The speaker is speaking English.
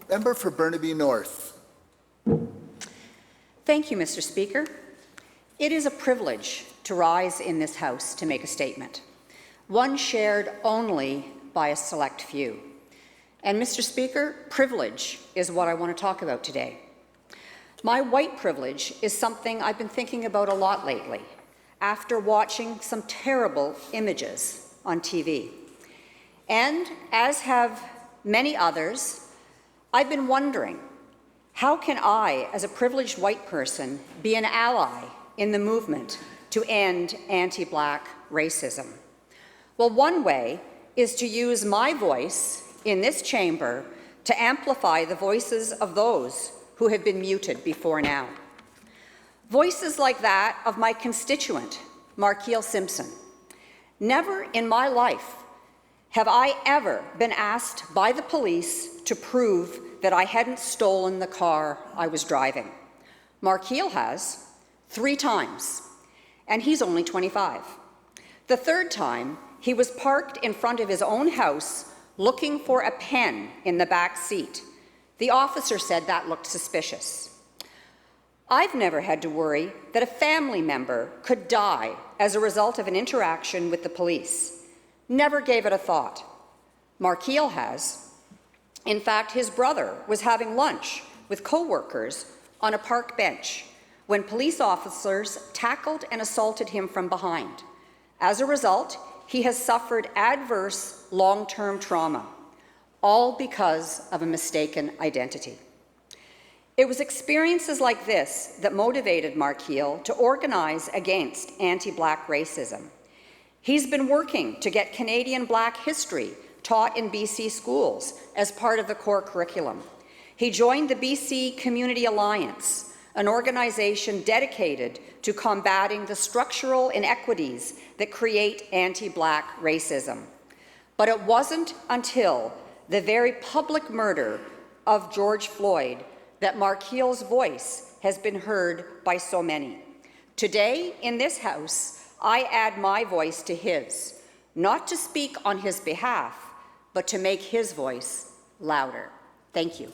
Member for Burnaby North. Thank you, Mr. Speaker. It is a privilege to rise in this House to make a statement, one shared only by a select few. And Mr. Speaker, privilege is what I want to talk about today. My white privilege is something I've been thinking about a lot lately after watching some terrible images on TV. And as have many others, I've been wondering, how can I, as a privileged white person, be an ally in the movement to end anti-Black racism? Well, one way is to use my voice in this chamber to amplify the voices of those who have been muted before now. Voices like that of my constituent, Markeel Simpson. Never in my life have I ever been asked by the police to prove that I hadn't stolen the car I was driving. Markeel has 3 times, and he's only 25. The 3rd time, he was parked in front of his own house looking for a pen in the back seat. The officer said that looked suspicious. I've never had to worry that a family member could die as a result of an interaction with the police. Never gave it a thought. Markeel has. In fact, his brother was having lunch with co-workers on a park bench when police officers tackled and assaulted him from behind. As a result, he has suffered adverse long-term trauma, all because of a mistaken identity. It was experiences like this that motivated Markeel to organize against anti-Black racism. He's been working to get Canadian Black history taught in BC schools as part of the core curriculum. He joined the BC Community Alliance, an organization dedicated to combating the structural inequities that create anti-Black racism. But it wasn't until the very public murder of George Floyd that Markeel's voice has been heard by so many. Today, in this House, I add my voice to his, not to speak on his behalf, but to make his voice louder. Thank you.